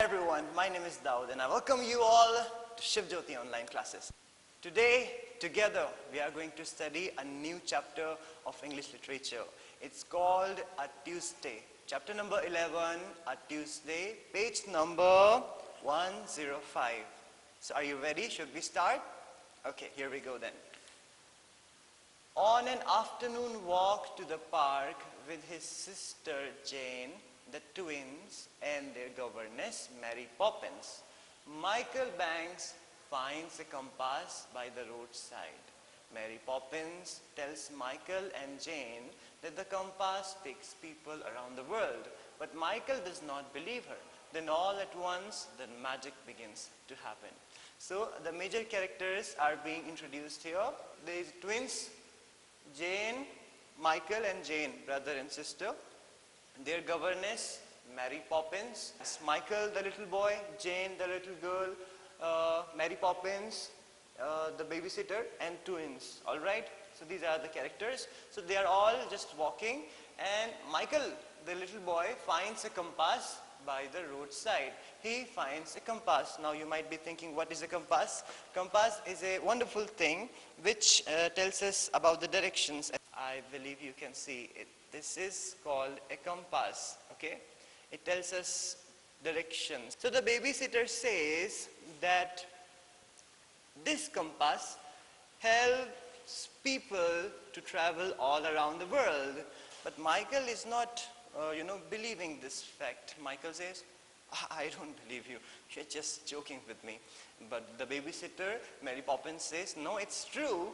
Hi everyone, my name is Daud and I welcome you all to Shiv Jyoti online classes. Today, together, we are going to study a new chapter of English literature. It's called A Tuesday. Chapter number 11, A Tuesday, page number 105. So are you ready? Should we start? Okay, here we go then. On an afternoon walk to the park with his sister Jane, the twins, and their governess, Mary Poppins, Michael Banks finds a compass by the roadside. Mary Poppins tells Michael and Jane that the compass takes people around the world, but Michael does not believe her. Then all at once, the magic begins to happen. So the major characters are being introduced here. There is twins, Jane, Michael and Jane, brother and sister. Their governess, Mary Poppins, Michael the little boy, Jane the little girl, Mary Poppins, the babysitter, and twins. Alright, so these are the characters. So they are all just walking, and Michael the little boy finds a compass by the roadside. He finds a compass. Now you might be thinking, what is a compass? Compass is a wonderful thing which tells us about the directions. I believe you can see it. This is called a compass, okay? It tells us directions. So the babysitter says that this compass helps people to travel all around the world. But Michael is not, believing this fact. Michael says, I don't believe you. You're just joking with me. But the babysitter, Mary Poppins, says, no, it's true.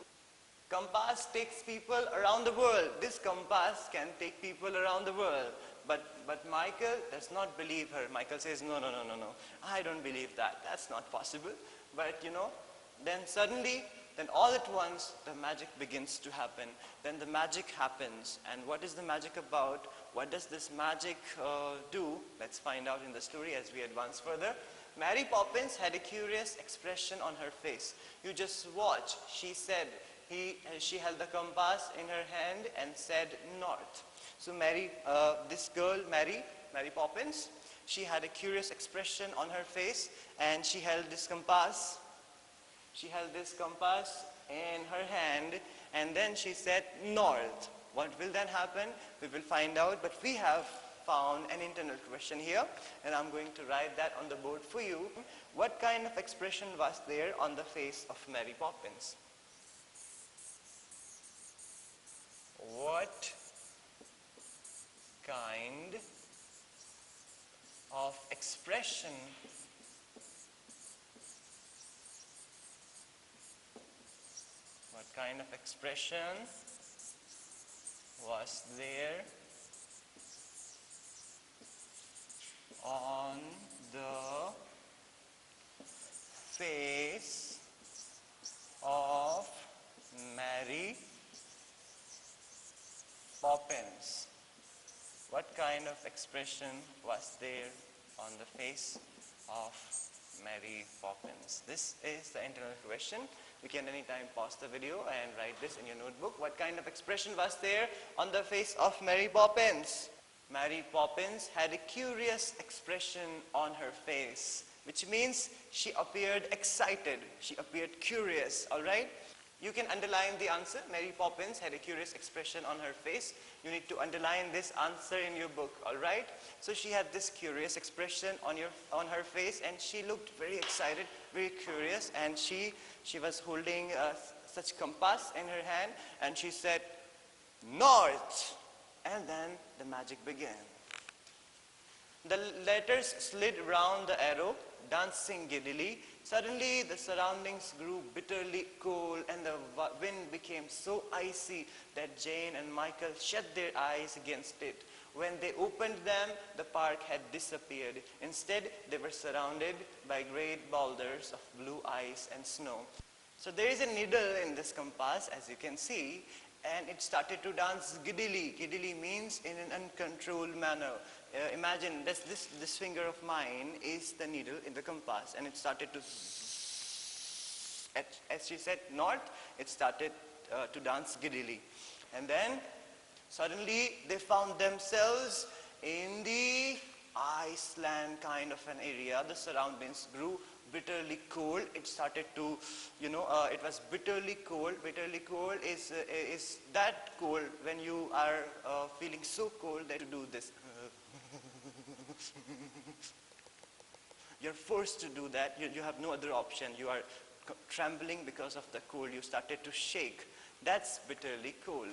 Compass takes people around the world. This compass can take people around the world. But Michael does not believe her. Michael says, no. I don't believe that. That's not possible. But then suddenly, then all at once, the magic begins to happen. Then the magic happens. And what is the magic about? What does this magic do? Let's find out in the story as we advance further. Mary Poppins had a curious expression on her face. You just watch. She said, she held the compass in her hand and said north. So this girl, Mary Poppins, she had a curious expression on her face and she held this compass. She held this compass in her hand and then she said north. What will then happen? We will find out, but we have found an internal question here and I'm going to write that on the board for you. What kind of expression was there on the face of Mary Poppins? What kind of expression was there on the face of Mary Poppins? What kind of expression was there on the face of Mary Poppins? This is the internal question. You can anytime pause the video and write this in your notebook. What kind of expression was there on the face of Mary Poppins? Mary Poppins had a curious expression on her face, which means she appeared excited. She appeared curious, all right? You can underline the answer. Mary Poppins had a curious expression on her face. You need to underline this answer in your book, all right? So she had this curious expression on her face and she looked very excited, very curious, and she was holding such compass in her hand and she said, north, and then the magic began. The letters slid round the arrow, dancing giddily. Suddenly, the surroundings grew bitterly cold and the wind became so icy that Jane and Michael shut their eyes against it. When they opened them, the park had disappeared. Instead, they were surrounded by great boulders of blue ice and snow. So there is a needle in this compass, as you can see, and it started to dance giddily. Giddily means in an uncontrolled manner. Imagine this finger of mine is the needle in the compass and it started to, as she said north, it started to dance giddily. And then suddenly they found themselves in the iceland kind of an area. The surroundings grew bitterly cold. It started to, it was bitterly cold. Bitterly cold is that cold when you are feeling so cold that you do this. You're forced to do that. You have no other option. You are trembling because of the cold. You started to shake. That's bitterly cold.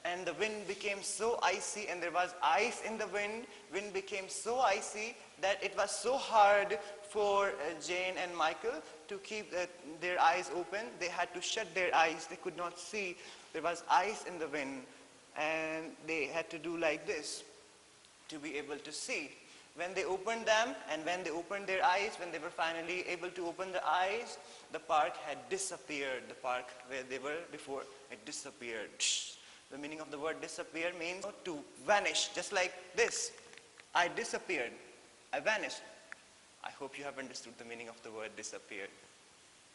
And the wind became so icy, and there was ice in the wind. Wind became so icy that it was so hard for Jane and Michael to keep their eyes open. They had to shut their eyes. They could not see. There was ice in the wind, and they had to do like this to be able to see. When they opened them, and when they opened their eyes, when they were finally able to open the eyes, the park had disappeared. The park where they were before, it disappeared. The meaning of the word disappear means to vanish, just like this. I disappeared. I vanished. I hope you have understood the meaning of the word disappeared.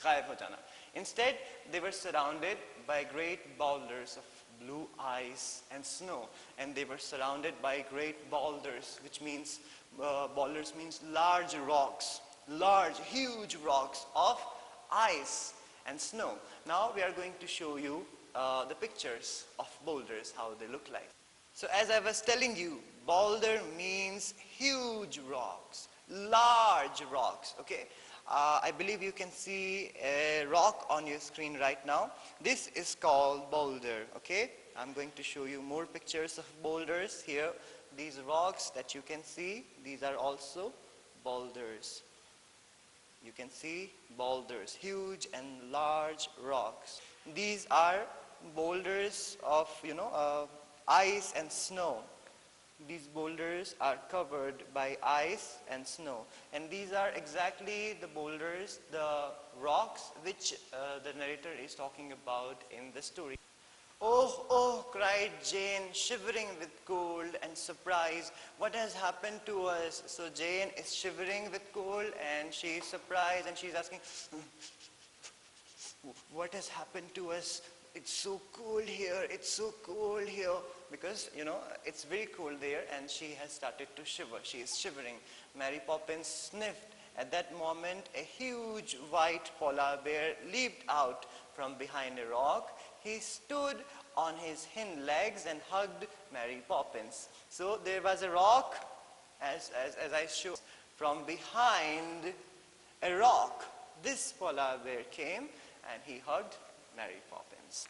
Ghaib ho jana. Instead, they were surrounded by great boulders of blue ice and snow. And they were surrounded by great boulders, which means, boulders means large rocks. Large, huge rocks of ice and snow. Now we are going to show you the pictures of boulders, how they look like. So as I was telling you, boulder means huge rocks, large rocks, okay? I believe you can see a rock on your screen right now. This is called boulder, okay? I'm going to show you more pictures of boulders here. These rocks that you can see, these are also boulders. You can see boulders, huge and large rocks. These are boulders of, ice and snow. These boulders are covered by ice and snow. And these are exactly the boulders, the rocks, which the narrator is talking about in the story. Oh, oh, cried Jane, shivering with cold and surprise. What has happened to us? So Jane is shivering with cold and she is surprised and she's asking, what has happened to us? It's so cold here, it's so cold here. Because, it's very cold there and she has started to shiver. She is shivering. Mary Poppins sniffed. At that moment, a huge white polar bear leaped out from behind a rock. He stood on his hind legs and hugged Mary Poppins. So there was a rock, as I showed, from behind a rock. This polar bear came and he hugged Mary Poppins.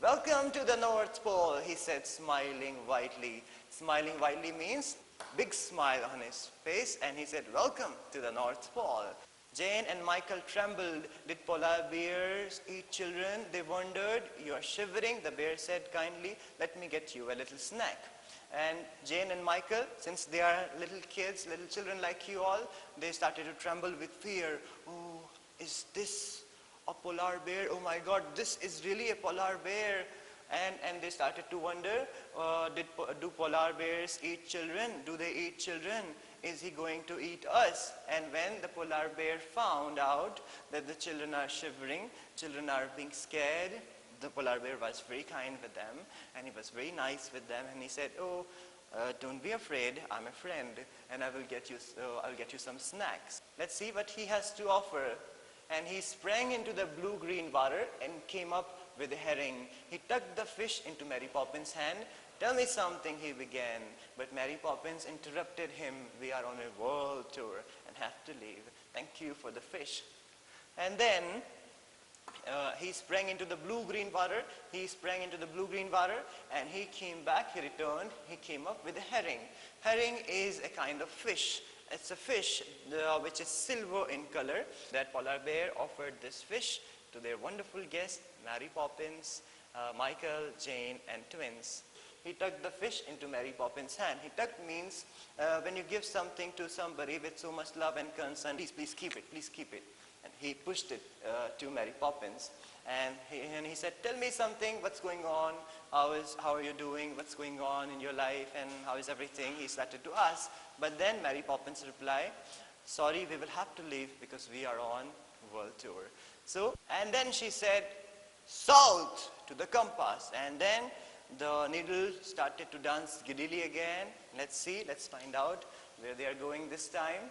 Welcome to the North Pole, he said, smiling widely. Smiling widely means big smile on his face, and he said, welcome to the North Pole. Jane and Michael trembled. Did polar bears eat children? They wondered. You are shivering, the bear said kindly. Let me get you a little snack. And Jane and Michael, since they are little kids, little children like you all, they started to tremble with fear. Oh, is this a polar bear? Oh my God, this is really a polar bear. And they started to wonder, do polar bears eat children? Do they eat children? Is he going to eat us? And when the polar bear found out that the children are shivering, children are being scared, the polar bear was very kind with them and he was very nice with them, and he said, oh, don't be afraid, I'm a friend and I'll get you some snacks. Let's see what he has to offer. And he sprang into the blue-green water and came up with a herring. He tucked the fish into Mary Poppins' hand. Tell me something, he began. But Mary Poppins interrupted him. We are on a world tour and have to leave. Thank you for the fish. And then he sprang into the blue-green water. He sprang into the blue-green water and he came back, he returned. He came up with a herring. Herring is a kind of fish. It's a fish which is silver in color. That polar bear offered this fish to their wonderful guests, Mary Poppins, Michael, Jane, and twins. He tucked the fish into Mary Poppins' hand. He tucked means when you give something to somebody with so much love and concern, please keep it, please keep it. And he pushed it to Mary Poppins. And he said, tell me something, what's going on? How are you doing? What's going on in your life? And how is everything? He started to ask. But then Mary Poppins replied, sorry, we will have to leave because we are on world tour. And then she said, south to the compass. And then the needle started to dance giddily again. Let's see, let's find out where they are going this time.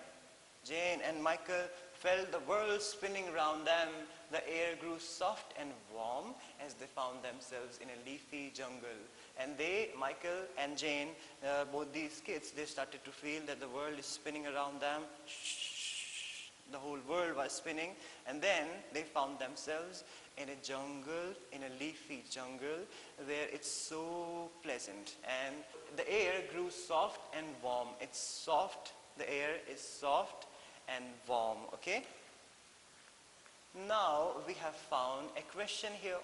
Jane and Michael felt the world spinning around them. The air grew soft and warm as they found themselves in a leafy jungle. And they, Michael and Jane, both these kids, they started to feel that the world is spinning around them. Shh, the whole world was spinning. And then they found themselves in a jungle, in a leafy jungle, where it's so pleasant. And the air grew soft and warm. It's soft, the air is soft and warm, okay? Now we have found a question here.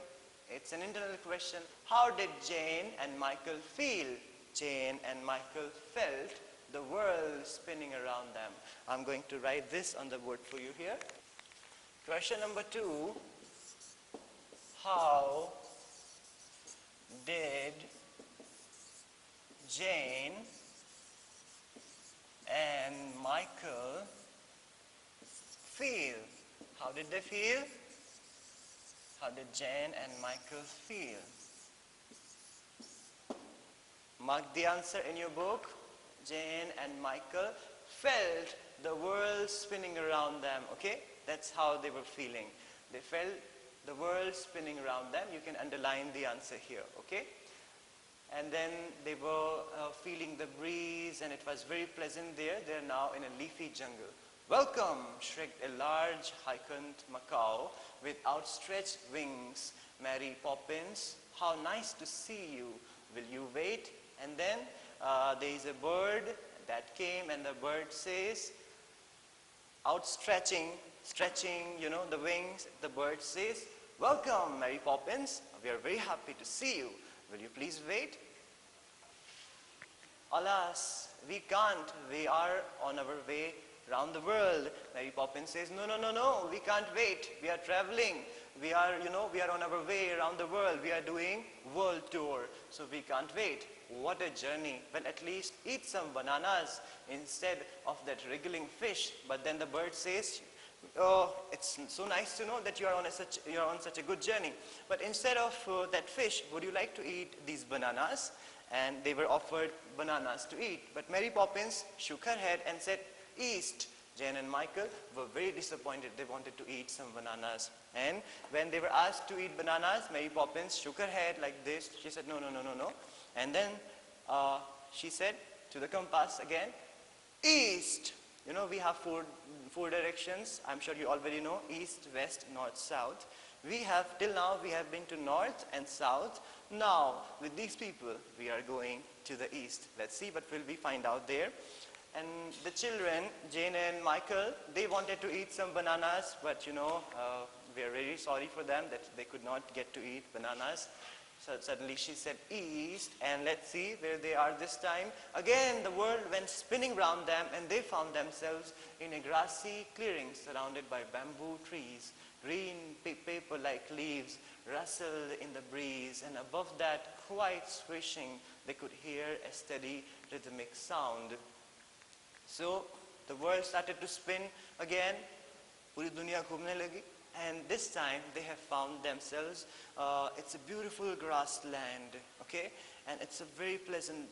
It's an internal question. How did Jane and Michael feel? Jane and Michael felt the world spinning around them. I'm going to write this on the board for you here. Question number 2. How did Jane and Michael feel? How did they feel? How did Jane and Michael feel? Mark the answer in your book. Jane and Michael felt the world spinning around them, okay? That's how they were feeling. They felt the world spinning around them. You can underline the answer here, okay? And then they were feeling the breeze, and it was very pleasant there. They're now in a leafy jungle. Welcome, shrieked a large, jocund macaw with outstretched wings. Mary Poppins, how nice to see you. Will you wait? And then there is a bird that came, and the bird says, stretching, the wings, the bird says, welcome, Mary Poppins. We are very happy to see you. Will you please wait? Alas, we can't. We are on our way around the world. Mary Poppins says, no, we can't wait. We are traveling. We are on our way around the world. We are doing world tour. So we can't wait. What a journey. Well, at least eat some bananas instead of that wriggling fish. But then the bird says, oh, it's so nice to know that you're on such a good journey. But instead of that fish, would you like to eat these bananas? And they were offered bananas to eat. But Mary Poppins shook her head and said, east. Jane and Michael were very disappointed. They wanted to eat some bananas. And when they were asked to eat bananas, Mary Poppins shook her head like this. She said, no. And then she said to the compass again, east. We have four directions. I'm sure you already know, east, west, north, south. Till now, we have been to north and south. Now, with these people, we are going to the east. Let's see what will we find out there. And the children, Jane and Michael, they wanted to eat some bananas, but we are very sorry for them that they could not get to eat bananas. So suddenly she said east, and let's see where they are this time. Again, the world went spinning round them, and they found themselves in a grassy clearing surrounded by bamboo trees. Green paper-like leaves rustled in the breeze, and above that, quite swishing, they could hear a steady rhythmic sound. So the world started to spin again. Puri duniya ghumne lagi. And this time they have found themselves, it's a beautiful grassland, okay? And it's a very pleasant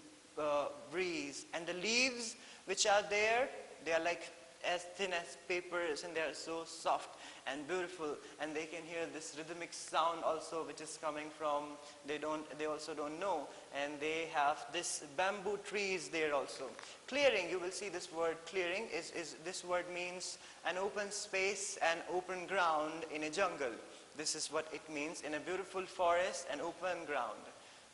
breeze. And the leaves which are there, they are like as thin as papers, and they are so soft and beautiful. And they can hear this rhythmic sound also, which is coming from, they also don't know. And they have this bamboo trees there also. Clearing, you will see this word clearing, this word means an open space, an open ground in a jungle. This is what it means in a beautiful forest, an open ground.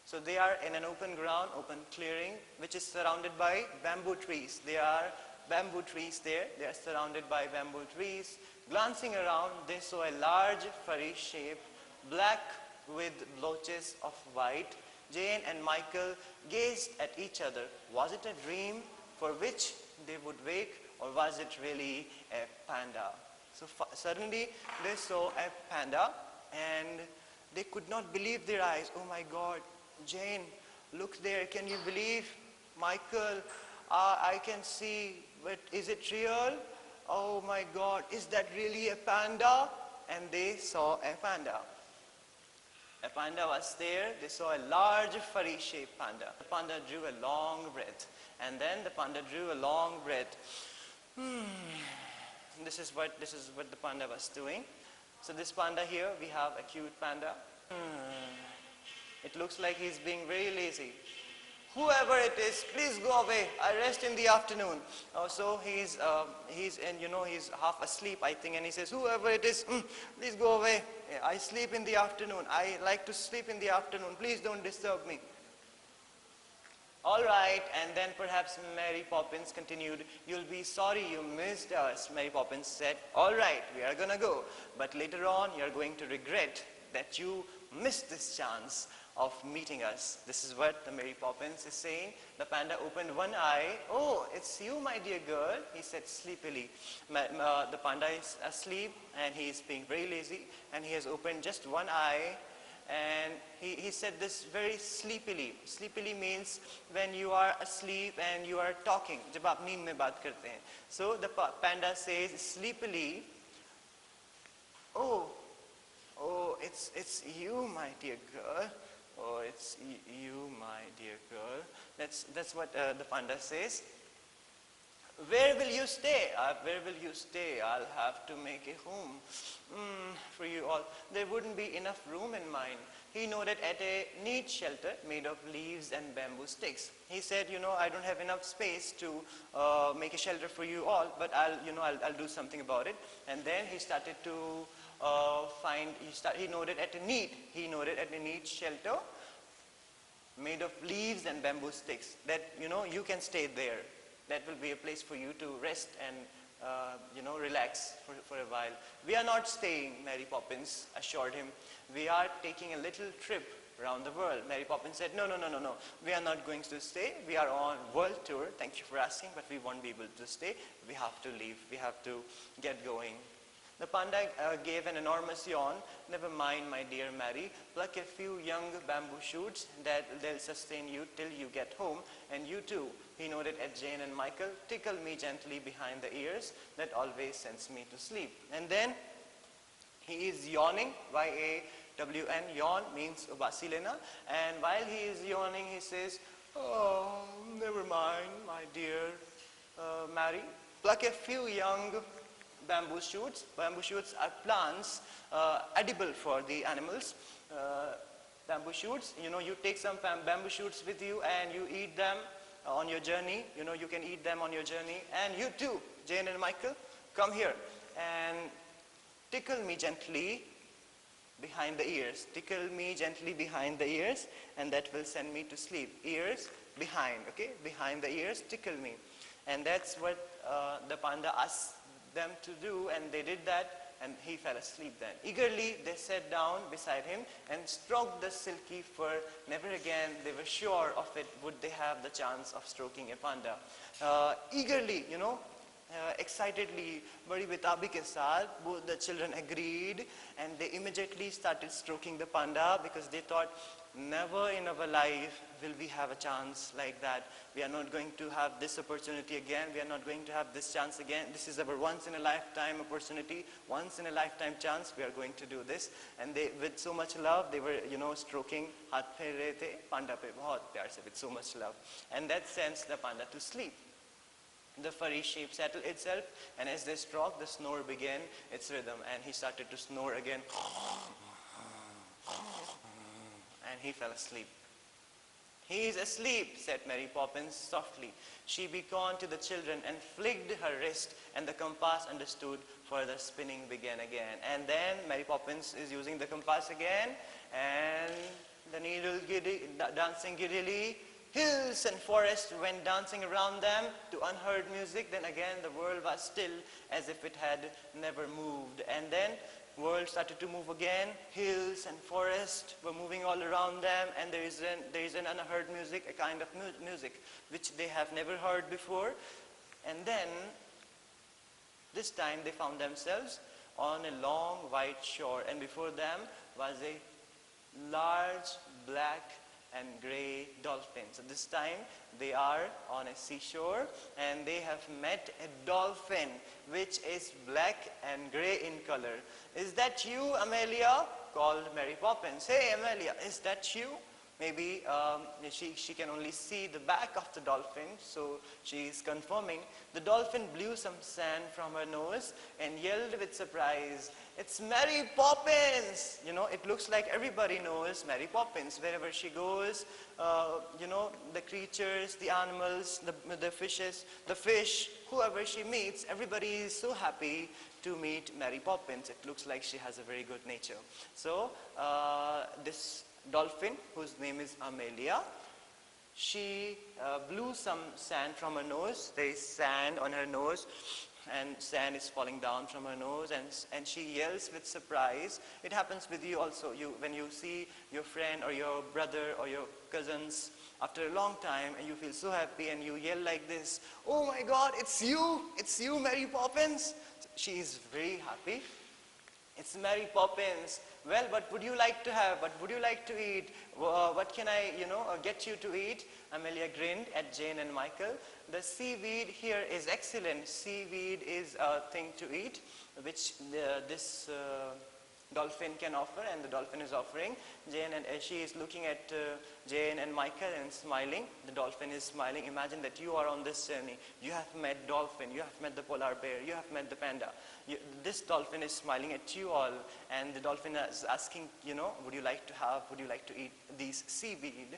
So they are in an open ground, open clearing, which is surrounded by bamboo trees. There are bamboo trees there. They are surrounded by bamboo trees. Glancing around, they saw a large furry shape, black with blotches of white. Jane and Michael gazed at each other. Was it a dream for which they would wake, or was it really a panda? So suddenly they saw a panda, and they could not believe their eyes. Oh my God, Jane, look there. Can you believe? Michael, I can see, but is it real? Oh my God, is that really a panda? And they saw a panda. A panda was there. They saw a large furry-shaped panda. The panda drew a long breath. And then the panda drew a long breath. This is what the panda was doing. So this panda here, we have a cute panda. It looks like he's being very lazy. Whoever it is, please go away. I rest in the afternoon. So he's and he's half asleep, I think, and he says, whoever it is, please go away. I sleep in the afternoon. I like to sleep in the afternoon. Please don't disturb me. All right, and then perhaps Mary Poppins continued, you'll be sorry you missed us. Mary Poppins said, all right, we are gonna go. But later on, you're going to regret that you missed this chance of meeting us. This is what the Mary Poppins is saying. The panda opened one eye. Oh, it's you, my dear girl, he said sleepily. The panda is asleep and he is being very lazy and he has opened just one eye. And he said this very sleepily. Sleepily means when you are asleep and you are talking. जब आप नींद में बात करते हैं. So the panda says sleepily, oh, it's you, my dear girl. Oh, it's you, my dear girl. That's what the panda says. Where will you stay? Where will you stay? I'll have to make a home for you all. There wouldn't be enough room in mine. He nodded at a neat shelter made of leaves and bamboo sticks. He said, I don't have enough space to make a shelter for you all, but I'll do something about it. And then he started to he nodded at a neat shelter made of leaves and bamboo sticks that, you can stay there. That will be a place for you to rest and, relax for a while. We are not staying, Mary Poppins assured him. We are taking a little trip around the world. Mary Poppins said, no. We are not going to stay. We are on world tour. Thank you for asking, but we won't be able to stay. We have to leave. We have to get going. The panda gave an enormous yawn. Never mind, my dear Mary. Pluck a few young bamboo shoots that they'll sustain you till you get home. And you too, he nodded at Jane and Michael, tickle me gently behind the ears. That always sends me to sleep. And then he is yawning. Y-A-W-N, yawn means ubasilena. And while he is yawning, he says, oh, never mind, my dear Mary. Pluck a few young bamboo shoots. Bamboo shoots are plants edible for the animals. Bamboo shoots, you take some bamboo shoots with you and you eat them on your journey. You can eat them on your journey. And you too, Jane and Michael, come here and tickle me gently behind the ears. Tickle me gently behind the ears, and that will send me to sleep. Ears behind, okay? Behind the ears, tickle me. And that's what the panda asked them to do, and they did that, and he fell asleep then. Eagerly they sat down beside him and stroked the silky fur. Never again, they were sure of it, would they have the chance of stroking a panda. Eagerly, excitedly, badi betabi ke saath, both the children agreed, and they immediately started stroking the panda because they thought, never in our life will we have a chance like that. We are not going to have this opportunity again. We are not going to have this chance again. This is our once in a lifetime opportunity, once in a lifetime chance. We are going to do this. And they, with so much love, they were, stroking haath pher rahe the panda pe bahut pyar se, with so much love. And that sends the panda to sleep. The furry shape settled itself, and as they stroked, the snore began its rhythm, and he started to snore again. And he fell asleep. He is asleep, said Mary Poppins softly. She beckoned to the children and flicked her wrist, and the compass understood, for the spinning began again. And then Mary Poppins is using the compass again, and the needle dancing giddily. Hills and forests went dancing around them to unheard music. Then again the world was still as if it had never moved. And then world started to move again. Hills and forests were moving all around them, and there is an unheard music, a kind of music which they have never heard before. And then this time they found themselves on a long white shore, and before them was a large black and gray dolphin. So this time they are on a seashore, and they have met a dolphin which is black and gray in color. Is that you, Amelia? called Mary Poppins. Hey Amelia, is that you? Maybe she can only see the back of the dolphin, so she is confirming. The dolphin blew some sand from her nose and yelled with surprise, "It's Mary Poppins!" You know, it looks like everybody knows Mary Poppins. Wherever she goes, you know, the creatures, the animals, the fishes, the fish, whoever she meets, everybody is so happy to meet Mary Poppins. It looks like she has a very good nature. So this dolphin, whose name is Amelia, she blew some sand from her nose. There is sand on her nose, and sand is falling down from her nose, and she yells with surprise. It happens with you also. When you see your friend or your brother or your cousins after a long time, and you feel so happy and you yell like this, "Oh my God, it's you, Mary Poppins." She is very happy. "It's Mary Poppins. Well, what would you like to have? What would you like to eat? What can I, get you to eat?" Amelia grinned at Jane and Michael. "The seaweed here is excellent." Seaweed is a thing to eat, which this dolphin can offer, and the dolphin is offering. Jane, and she is looking at Jane and Michael and smiling. The dolphin is smiling. Imagine that you are on this journey. You have met dolphin, you have met the polar bear, you have met the panda. This dolphin is smiling at you all, and the dolphin is asking, would you like to eat these seaweed?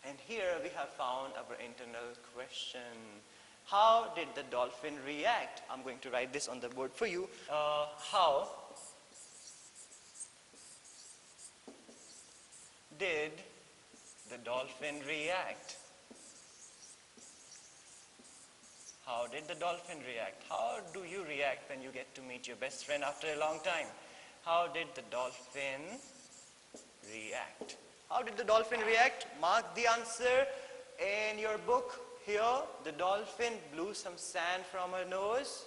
And here we have found our internal question. How did the dolphin react? I'm going to write this on the board for you. How did the dolphin react? How did the dolphin react? How do you react when you get to meet your best friend after a long time? How did the dolphin react? How did the dolphin react? Mark the answer in your book here. The dolphin blew some sand from her nose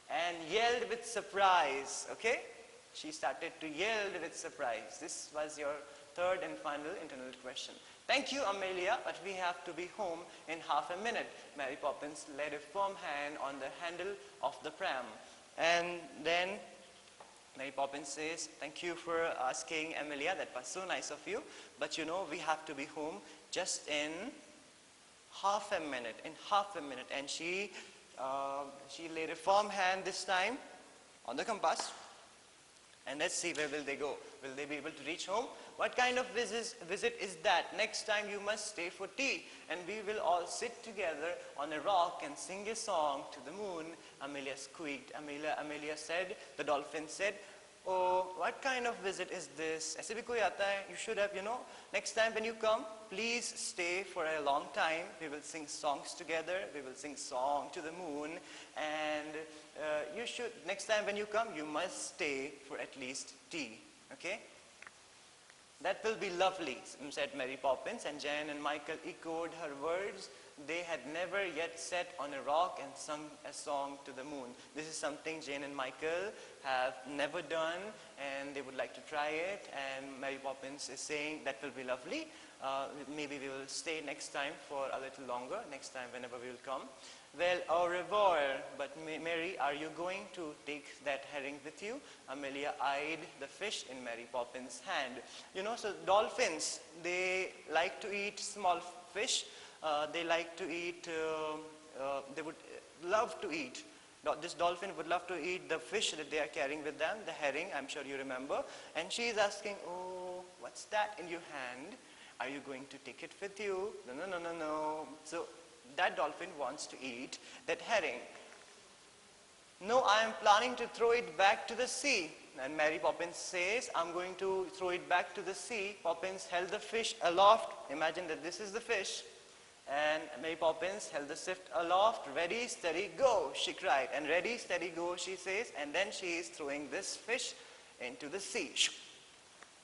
and yelled with surprise. Okay? She started to yell with surprise. This was your third and final internal question. Thank you, Amelia, but we have to be home in half a minute. Mary Poppins laid a firm hand on the handle of the pram. And then Mary Poppins says, "Thank you for asking, Amelia. That was so nice of you. But we have to be home just in half a minute. And she laid a firm hand this time on the compass. And let's see, where will they go? Will they be able to reach home? What kind of visit is that? Next time you must stay for tea, and we will all sit together on a rock and sing a song to the moon." Amelia squeaked. Amelia said, the dolphin said, "Oh, what kind of visit is this? ऐसे भी कोई आता है? You should have, next time when you come, please stay for a long time. We will sing songs together. We will sing song to the moon. And next time when you come, you must stay for at least tea. Okay? That will be lovely," said Mary Poppins, and Jane and Michael echoed her words. They had never yet sat on a rock and sung a song to the moon. This is something Jane and Michael have never done, and they would like to try it. And Mary Poppins is saying that will be lovely. Maybe we will stay next time for a little longer, next time whenever we will come. "Well, au revoir. But Mary, are you going to take that herring with you?" Amelia eyed the fish in Mary Poppins' hand. So dolphins, they like to eat small fish. They like to eat, they would love to eat. This dolphin would love to eat the fish that they are carrying with them, the herring, I'm sure you remember. And she is asking, "Oh, what's that in your hand? Are you going to take it with you?" No. So that dolphin wants to eat that herring. "No, I am planning to throw it back to the sea." And Mary Poppins says, "I'm going to throw it back to the sea." Poppins held the fish aloft. Imagine that this is the fish. And Mary Poppins held the sift aloft. "Ready, steady, go," she cried. And "Ready, steady, go," she says. And then she is throwing this fish into the sea.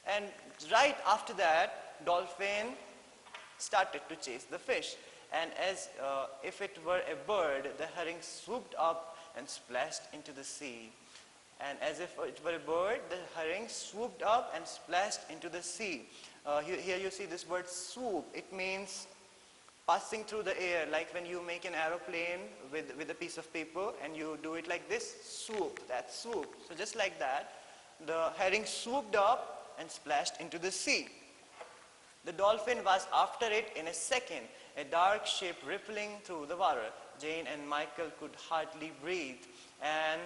And right after that, dolphin started to chase the fish. And as if it were a bird, the herring swooped up and splashed into the sea. And as if it were a bird, the herring swooped up and splashed into the sea. Here you see this word swoop. It means passing through the air, like when you make an aeroplane with a piece of paper and you do it like this, swoop, that's swoop. So just like that, the herring swooped up and splashed into the sea. The dolphin was after it in a second, a dark shape rippling through the water. Jane and Michael could hardly breathe. And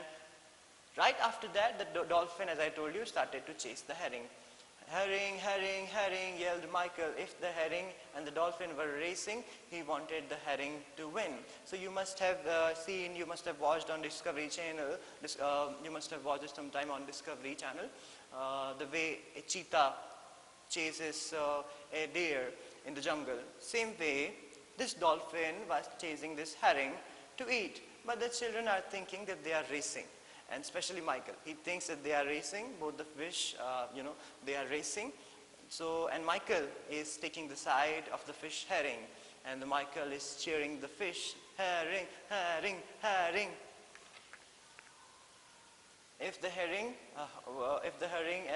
right after that, the dolphin, as I told you, started to chase the herring. Herring, herring, herring, yelled Michael. If the herring and the dolphin were racing, he wanted the herring to win. So you must have seen, you must have watched on Discovery Channel, you must have watched it sometime on Discovery Channel, the way a cheetah chases a deer in the jungle. Same way, this dolphin was chasing this herring to eat. But the children are thinking that they are racing. And especially Michael, he thinks that they are racing, both the fish, they are racing. So, and Michael is taking the side of the fish herring, and Michael is cheering the fish, herring, herring, herring. If the herring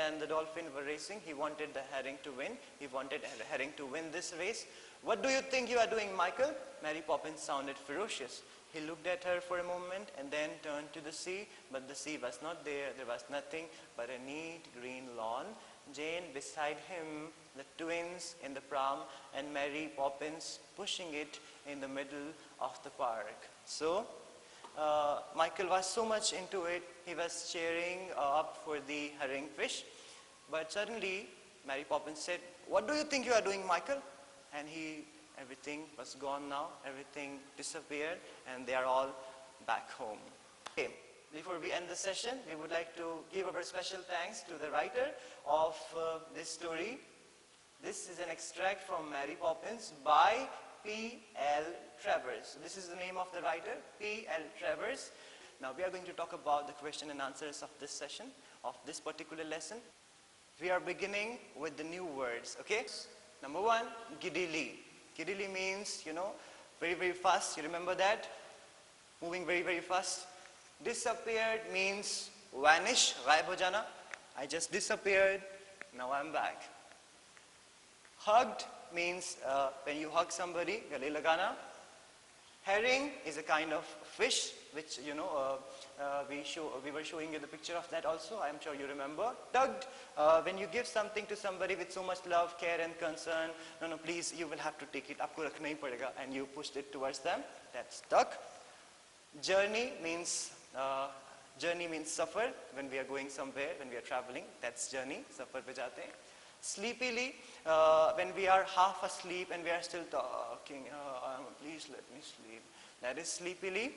and the dolphin were racing, he wanted the herring to win. He wanted the herring to win this race. What do you think you are doing, Michael? Mary Poppins sounded ferocious. He looked at her for a moment and then turned to the sea, but the sea was not there. There was nothing but a neat green lawn. Jane beside him, the twins in the pram, and Mary Poppins pushing it in the middle of the park. So, Michael was so much into it, he was cheering up for the herring fish. But suddenly, Mary Poppins said, "What do you think you are doing, Michael?" And everything was gone now, everything disappeared, and they are all back home. Okay. Before we end the session, we would like to give our special thanks to the writer of this story. This is an extract from Mary Poppins by P.L. Travers. This is the name of the writer, P.L. Travers. Now we are going to talk about the question and answers of this session, of this particular lesson. We are beginning with the new words, okay? Number one, giddily. Giddily means, very, very fast. You remember that? Moving very, very fast. Disappeared means vanish, ghaib ho jana. I just disappeared, now I'm back. Hugged means when you hug somebody, gale lagana. Herring is a kind of fish, which, we were showing you the picture of that also. I'm sure you remember. Tugged, when you give something to somebody with so much love, care and concern, no, please, you will have to take it, aapko rakhna hi padega, and you pushed it towards them. That's tug. Journey means suffer, when we are going somewhere, when we are traveling. That's journey, safar pe jate hain. Sleepily, when we are half asleep and we are still talking, please let me sleep. That is sleepily.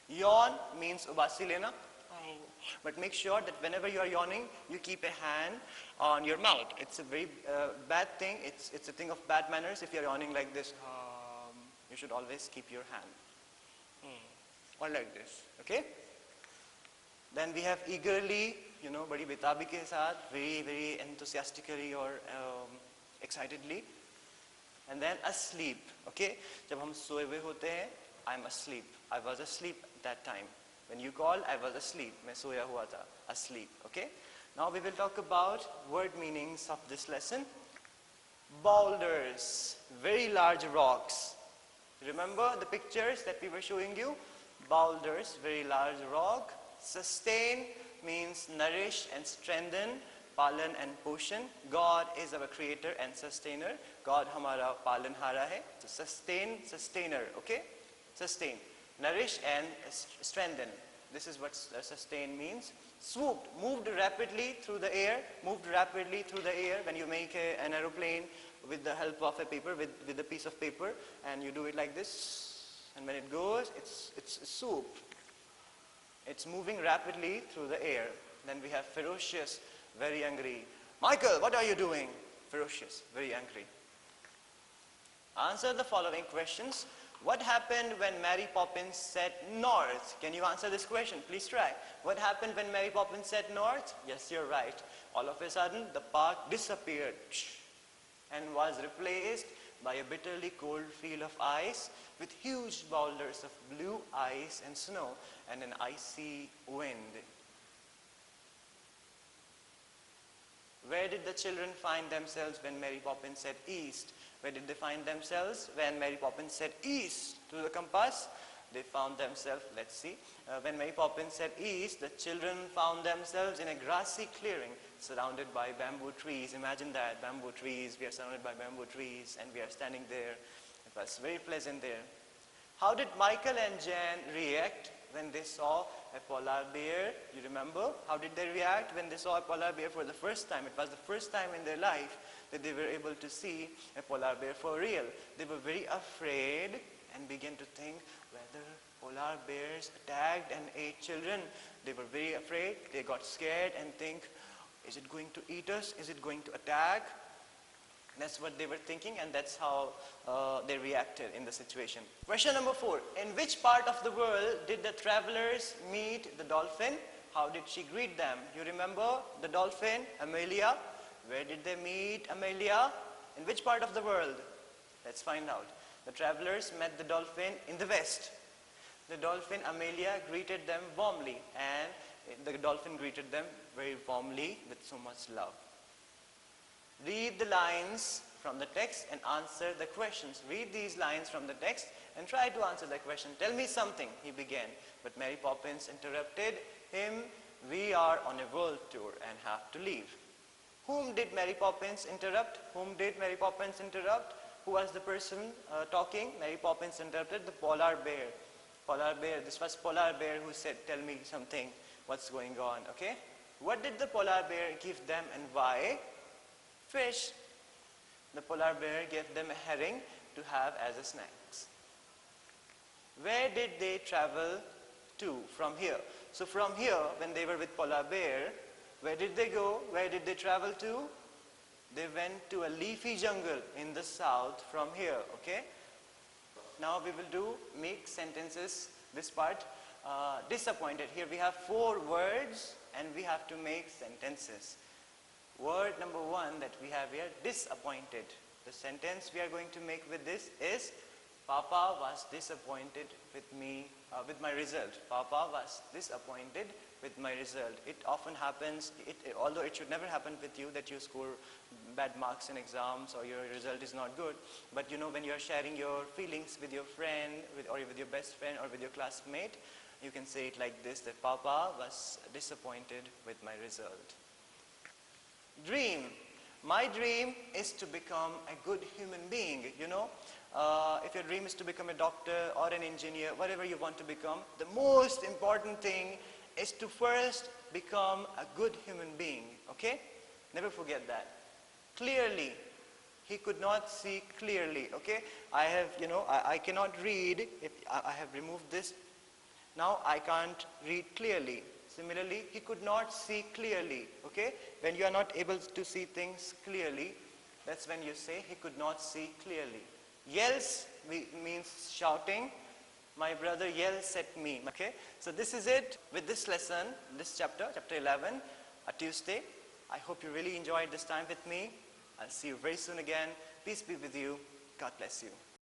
Yawn means ubasi lena. But make sure that whenever you are yawning, you keep a hand on your mouth. It's a very bad thing. It's a thing of bad manners. If you are yawning like this, you should always keep your hand. Or like this, okay? Then we have eagerly, badi betabi ke saath, very, very enthusiastically or excitedly. And then asleep, okay? Jab hum soye hue hote hain, I'm asleep. I was asleep at that time. When you call, I was asleep. Main soya hua tha, asleep, okay? Now we will talk about word meanings of this lesson. Boulders, very large rocks. Remember the pictures that we were showing you? Boulders, very large rock. Sustain means nourish and strengthen, palan and poshan. God is our creator and sustainer. God hamara palanhara hai. So sustain, sustainer, okay? Sustain. Nourish and strengthen. This is what sustain means. Swooped, moved rapidly through the air. Moved rapidly through the air. When you make an aeroplane with the help of a paper, with a piece of paper, and you do it like this, and when it goes, it's swoop. It's moving rapidly through the air. Then we have ferocious, very angry. Michael, what are you doing? Ferocious, very angry. Answer the following questions. What happened when Mary Poppins said north? Can you answer this question? Please try. What happened when Mary Poppins said north? Yes, you're right. All of a sudden, the park disappeared and was replaced by a bitterly cold field of ice with huge boulders of blue ice and snow and an icy wind. Where did the children find themselves when Mary Poppins said east? Where did they find themselves when Mary Poppins said east to the compass? they found themselves, let's see, when Mary Poppins said east, the children found themselves in a grassy clearing surrounded by bamboo trees. Imagine that, bamboo trees, we are surrounded by bamboo trees and we are standing there. It was very pleasant there. How did Michael and Jan react when they saw a polar bear? You remember? How did they react when they saw a polar bear for the first time? It was the first time in their life that they were able to see a polar bear for real. They were very afraid and began to think whether polar bears attacked and ate children. They were very afraid. They got scared and think, is it going to eat us? Is it going to attack? That's what they were thinking, and that's how they reacted in the situation. Question number 4. In which part of the world did the travelers meet the dolphin? How did she greet them? You remember the dolphin, Amelia? Where did they meet Amelia? In which part of the world? Let's find out. The travelers met the dolphin in the west. The dolphin, Amelia, greeted them warmly, and the dolphin greeted them very warmly with so much love. Read the lines from the text and answer the questions. Read these lines from the text and try to answer the question. Tell me something, he began. But Mary Poppins interrupted him. We are on a world tour and have to leave. Whom did Mary Poppins interrupt? Whom did Mary Poppins interrupt? Who was the person talking? Mary Poppins interrupted the polar bear. Polar bear, this was polar bear who said, tell me something, what's going on, okay? What did the polar bear give them and why? Fish. The polar bear gave them a herring to have as a snacks. Where did they travel to from here? So from here, when they were with polar bear, where did they go? Where did they travel to? They went to a leafy jungle in the south from here, okay? Now we will do make sentences, this part. Disappointed. Here we have 4 words and we have to make sentences. Word number 1 that we have here, disappointed. The sentence we are going to make with this is, Papa was disappointed with me, with my result. Papa was disappointed with my result. It often happens, although it should never happen with you that you score bad marks in exams or your result is not good. But you know, when you are sharing your feelings with your friend or with your best friend or with your classmate, you can say it like this, that Papa was disappointed with my result. Dream. My dream is to become a good human being, you know. If your dream is to become a doctor or an engineer, whatever you want to become, the most important thing is to first become a good human being, okay? Never forget that. Clearly. He could not see clearly, okay? I have, you know, I cannot read. If I have removed this. Now I can't read clearly. Similarly, he could not see clearly, okay? When you are not able to see things clearly, that's when you say he could not see clearly. Yells means shouting. My brother yells at me, okay? So this is it with this lesson, this chapter, chapter 11, a Tuesday. I hope you really enjoyed this time with me. I'll see you very soon again. Peace be with you. God bless you.